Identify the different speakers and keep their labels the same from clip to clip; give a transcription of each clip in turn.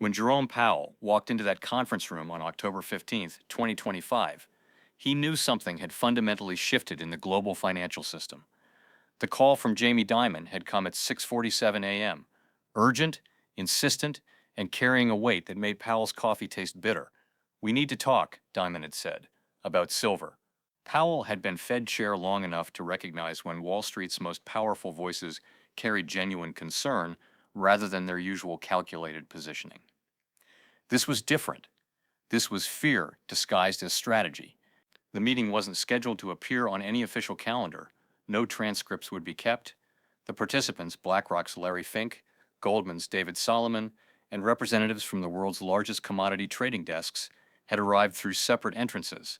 Speaker 1: When Jerome Powell walked into that conference room on October 15th, 2025, he knew something had fundamentally shifted in the global financial system. The call from Jamie Dimon had come at 6:47 a.m., urgent, insistent, and carrying a weight that made Powell's coffee taste bitter. "We need to talk," Dimon had said, "about silver." Powell had been Fed chair long enough to recognize when Wall Street's most powerful voices carried genuine concern rather than their usual calculated positioning. This was different. This was fear disguised as strategy. The meeting wasn't scheduled to appear on any official calendar. No transcripts would be kept. The participants, BlackRock's Larry Fink, Goldman's David Solomon, and representatives from the world's largest commodity trading desks, had arrived through separate entrances.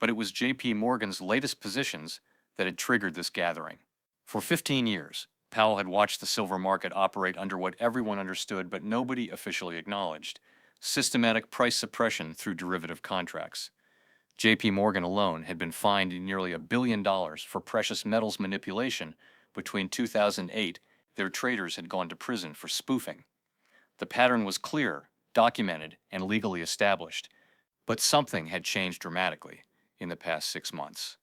Speaker 1: But it was J.P. Morgan's latest positions that had triggered this gathering. For 15 years, Powell had watched the silver market operate under what everyone understood but nobody officially acknowledged: systematic price suppression through derivative contracts. J.P. Morgan alone had been fined nearly $1 billion for precious metals manipulation between 2008. Their traders had gone to prison for spoofing. The pattern was clear, documented, and legally established. But something had changed dramatically in the past 6 months.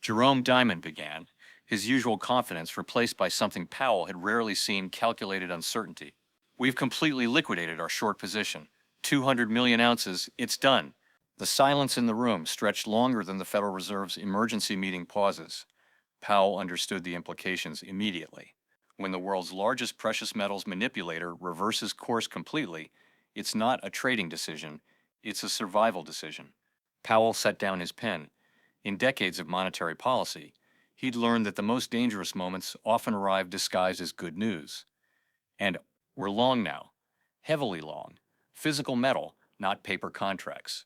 Speaker 1: Jerome Dimon began, his usual confidence replaced by something Powell had rarely seen: calculated uncertainty. "We've completely liquidated our short position. 200 million ounces, it's done." The silence in the room stretched longer than the Federal Reserve's emergency meeting pauses. Powell understood the implications immediately. When the world's largest precious metals manipulator reverses course completely, it's not a trading decision, it's a survival decision. Powell set down his pen. In decades of monetary policy, he'd learned that the most dangerous moments often arrive disguised as good news. And we're long now, heavily long. Physical metal, not paper contracts.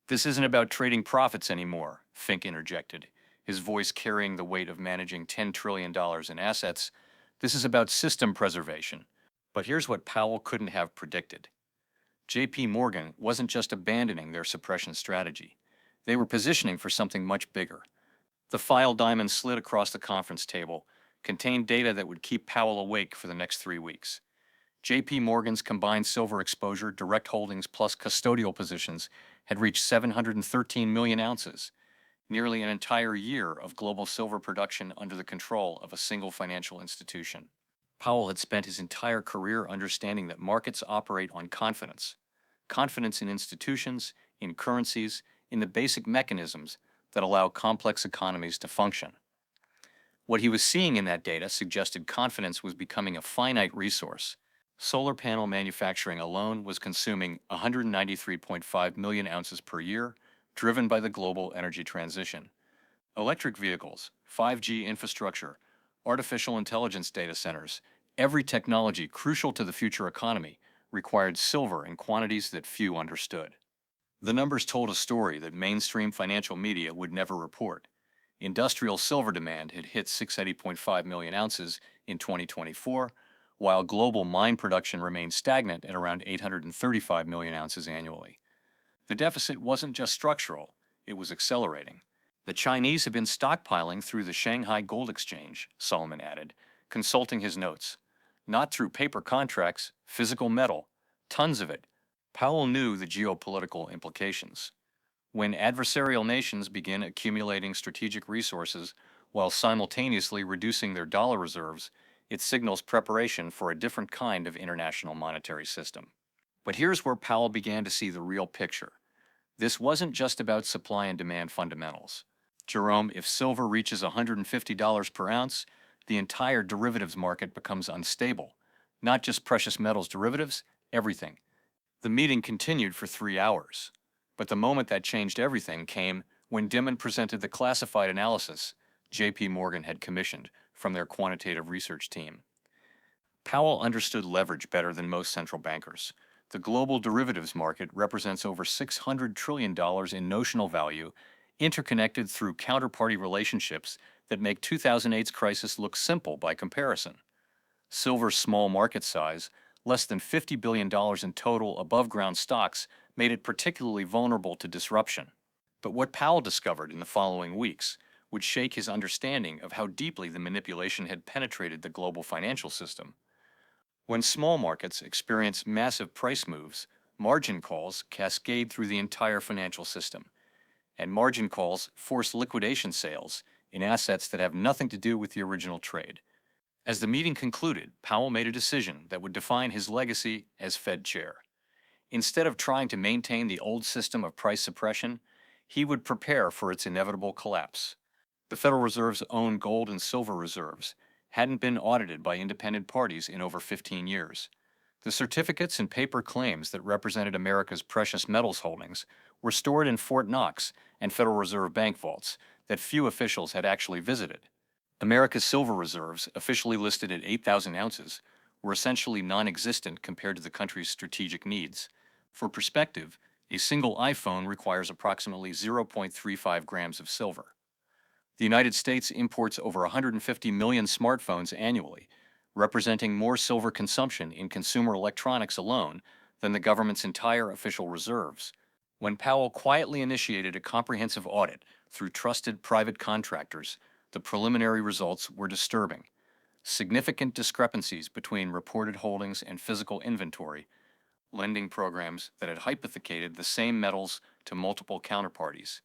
Speaker 1: "This isn't about trading profits anymore," Fink interjected, his voice carrying the weight of managing $10 trillion in assets. "This is about system preservation." But here's what Powell couldn't have predicted. J.P. Morgan wasn't just abandoning their suppression strategy. They were positioning for something much bigger. The file Dimon slid across the conference table contained data that would keep Powell awake for the next 3 weeks. J.P. Morgan's combined silver exposure, direct holdings plus custodial positions, had reached 713 million ounces, nearly an entire year of global silver production under the control of a single financial institution. Powell had spent his entire career understanding that markets operate on confidence. Confidence in institutions, in currencies, in the basic mechanisms that allow complex economies to function. What he was seeing in that data suggested confidence was becoming a finite resource. Solar panel manufacturing alone was consuming 193.5 million ounces per year, driven by the global energy transition. Electric vehicles, 5G infrastructure, artificial intelligence data centers, every technology crucial to the future economy required silver in quantities that few understood. The numbers told a story that mainstream financial media would never report. Industrial silver demand had hit 680.5 million ounces in 2024, while global mine production remained stagnant at around 835 million ounces annually. The deficit wasn't just structural, it was accelerating. "The Chinese have been stockpiling through the Shanghai Gold Exchange," Solomon added, consulting his notes. "Not through paper contracts, physical metal, tons of it." Powell knew the geopolitical implications. When adversarial nations begin accumulating strategic resources while simultaneously reducing their dollar reserves, it signals preparation for a different kind of international monetary system. But here's where Powell began to see the real picture. This wasn't just about supply and demand fundamentals. "Jerome, if silver reaches $150 per ounce, the entire derivatives market becomes unstable. Not just precious metals derivatives, everything." The meeting continued for 3 hours. But the moment that changed everything came when Dimon presented the classified analysis J.P. Morgan had commissioned from their quantitative research team. Powell understood leverage better than most central bankers. The global derivatives market represents over $600 trillion in notional value, interconnected through counterparty relationships that make 2008's crisis look simple by comparison. Silver's small market size, less than $50 billion in total above-ground stocks, made it particularly vulnerable to disruption. But what Powell discovered in the following weeks would shake his understanding of how deeply the manipulation had penetrated the global financial system. When small markets experience massive price moves, margin calls cascade through the entire financial system, and margin calls force liquidation sales in assets that have nothing to do with the original trade. As the meeting concluded, Powell made a decision that would define his legacy as Fed chair. Instead of trying to maintain the old system of price suppression, he would prepare for its inevitable collapse. The Federal Reserve's own gold and silver reserves hadn't been audited by independent parties in over 15 years. The certificates and paper claims that represented America's precious metals holdings were stored in Fort Knox and Federal Reserve bank vaults that few officials had actually visited. America's silver reserves, officially listed at 8,000 ounces, were essentially non-existent compared to the country's strategic needs. For perspective, a single iPhone requires approximately 0.35 grams of silver. The United States imports over 150 million smartphones annually, representing more silver consumption in consumer electronics alone than the government's entire official reserves. When Powell quietly initiated a comprehensive audit through trusted private contractors, the preliminary results were disturbing. Significant discrepancies between reported holdings and physical inventory, lending programs that had hypothecated the same metals to multiple counterparties,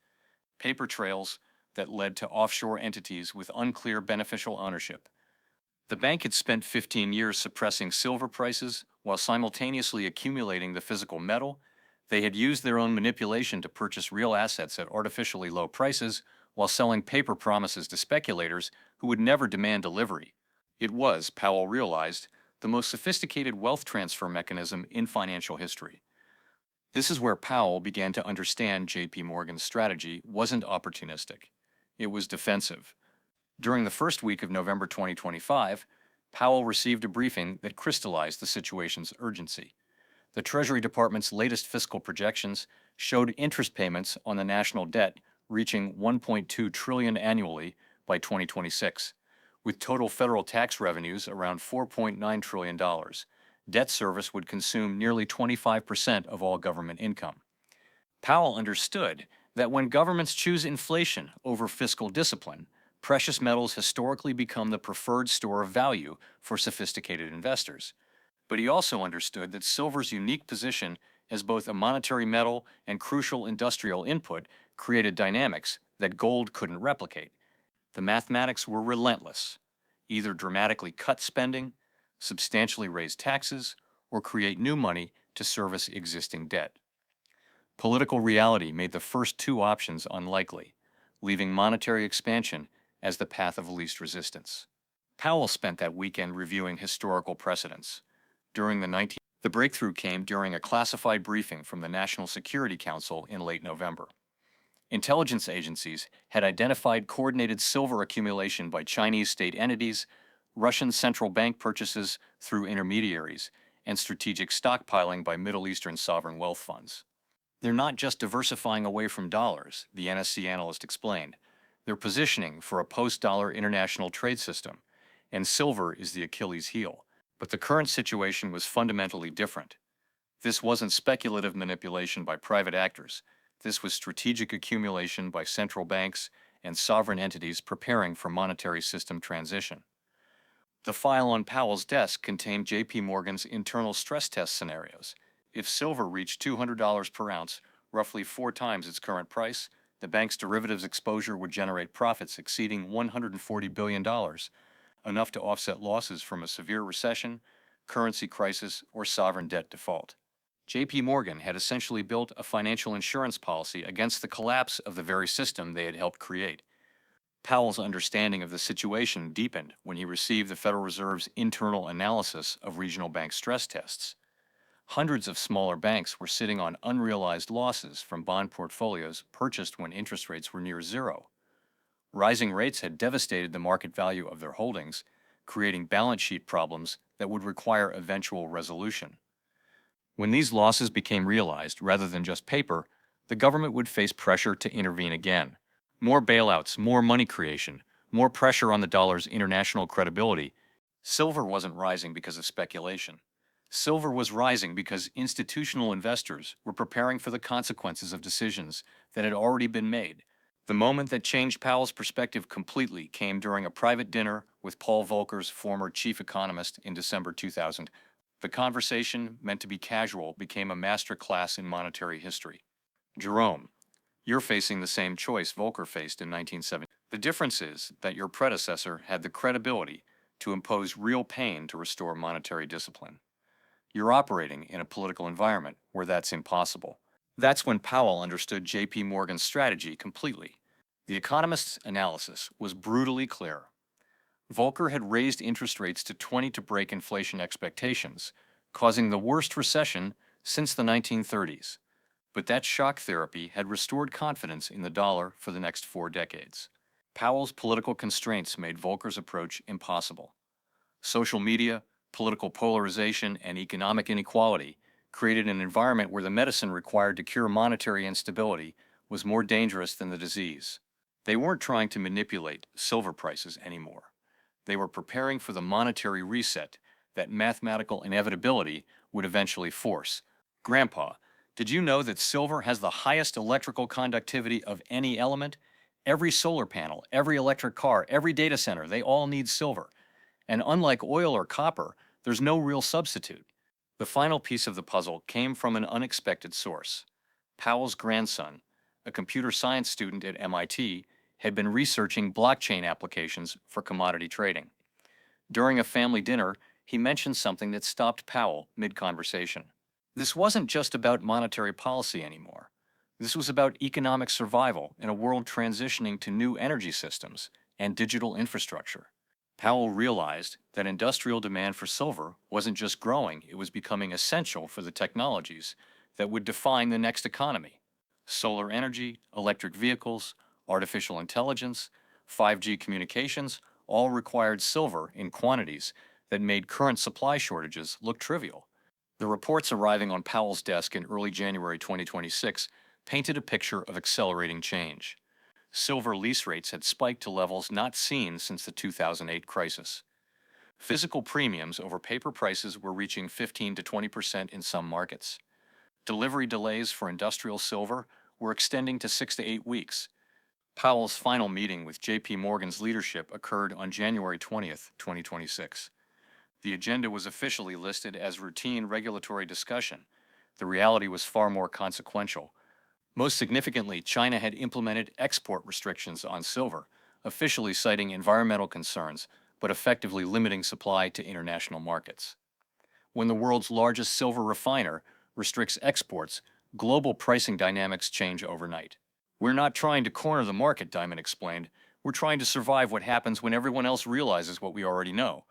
Speaker 1: paper trails that led to offshore entities with unclear beneficial ownership. The bank had spent 15 years suppressing silver prices while simultaneously accumulating the physical metal. They had used their own manipulation to purchase real assets at artificially low prices while selling paper promises to speculators who would never demand delivery. It was, Powell realized, the most sophisticated wealth transfer mechanism in financial history. This is where Powell began to understand J.P. Morgan's strategy wasn't opportunistic. It was defensive. During the first week of November 2025, Powell received a briefing that crystallized the situation's urgency. The Treasury Department's latest fiscal projections showed interest payments on the national debt reaching $1.2 trillion annually by 2026, with total federal tax revenues around $4.9 trillion. Debt service would consume nearly 25% of all government income. Powell understood that when governments choose inflation over fiscal discipline, precious metals historically become the preferred store of value for sophisticated investors. But he also understood that silver's unique position as both a monetary metal and crucial industrial input created dynamics that gold couldn't replicate. The mathematics were relentless: either dramatically cut spending, substantially raise taxes, or create new money to service existing debt. Political reality made the first two options unlikely, leaving monetary expansion as the path of least resistance. Powell spent that weekend reviewing historical precedents. The breakthrough came during a classified briefing from the National Security Council in late November. Intelligence agencies had identified coordinated silver accumulation by Chinese state entities, Russian central bank purchases through intermediaries, and strategic stockpiling by Middle Eastern sovereign wealth funds. They're not just diversifying away from dollars, the NSC analyst explained. They're positioning for a post-dollar international trade system, and silver is the Achilles heel. But the current situation was fundamentally different. This wasn't speculative manipulation by private actors. This was strategic accumulation by central banks and sovereign entities preparing for monetary system transition. The file on Powell's desk contained J.P. Morgan's internal stress test scenarios. If silver reached $200 per ounce, roughly 4 times its current price, the bank's derivatives exposure would generate profits exceeding $140 billion, enough to offset losses from a severe recession, currency crisis, or sovereign debt default. J.P. Morgan had essentially built a financial insurance policy against the collapse of the very system they had helped create. Powell's understanding of the situation deepened when he received the Federal Reserve's internal analysis of regional bank stress tests. Hundreds of smaller banks were sitting on unrealized losses from bond portfolios purchased when interest rates were near zero. Rising rates had devastated the market value of their holdings, creating balance sheet problems that would require eventual resolution. When these losses became realized rather than just paper, the government would face pressure to intervene again. More bailouts, more money creation, more pressure on the dollar's international credibility. Silver wasn't rising because of speculation. Silver was rising because institutional investors were preparing for the consequences of decisions that had already been made. The moment that changed Powell's perspective completely came during a private dinner with Paul Volcker's former chief economist in December 2000. The conversation, meant to be casual, became a master class in monetary history. Jerome, you're facing the same choice Volcker faced in 1970. The difference is that your predecessor had the credibility to impose real pain to restore monetary discipline. You're operating in a political environment where that's impossible. That's when Powell understood J.P. Morgan's strategy completely. The economist's analysis was brutally clear. Volcker had raised interest rates to 20 to break inflation expectations, causing the worst recession since the 1930s. But that shock therapy had restored confidence in the dollar for the next 4 decades. Powell's political constraints made Volcker's approach impossible. Social media, political polarization, and economic inequality created an environment where the medicine required to cure monetary instability was more dangerous than the disease. They weren't trying to manipulate silver prices anymore. They were preparing for the monetary reset that mathematical inevitability would eventually force. Grandpa, did you know that silver has the highest electrical conductivity of any element? Every solar panel, every electric car, every data center, they all need silver. And unlike oil or copper, there's no real substitute. The final piece of the puzzle came from an unexpected source. Powell's grandson, a computer science student at MIT, had been researching blockchain applications for commodity trading. During a family dinner, he mentioned something that stopped Powell mid-conversation. This wasn't just about monetary policy anymore. This was about economic survival in a world transitioning to new energy systems and digital infrastructure. Powell realized that industrial demand for silver wasn't just growing, it was becoming essential for the technologies that would define the next economy. Solar energy, electric vehicles, artificial intelligence, 5G communications all required silver in quantities that made current supply shortages look trivial. The reports arriving on Powell's desk in early January 2026 painted a picture of accelerating change. Silver lease rates had spiked to levels not seen since the 2008 crisis. Physical premiums over paper prices were reaching 15 to 20% in some markets. Delivery delays for industrial silver were extending to 6 to 8 weeks. Powell's final meeting with J.P. Morgan's leadership occurred on January 20th, 2026. The agenda was officially listed as routine regulatory discussion. The reality was far more consequential. Most significantly, China had implemented export restrictions on silver, officially citing environmental concerns, but effectively limiting supply to international markets. When the world's largest silver refiner restricts exports, global pricing dynamics change overnight. We're not trying to corner the market, Dimon explained. We're trying to survive what happens when everyone else realizes what we already know.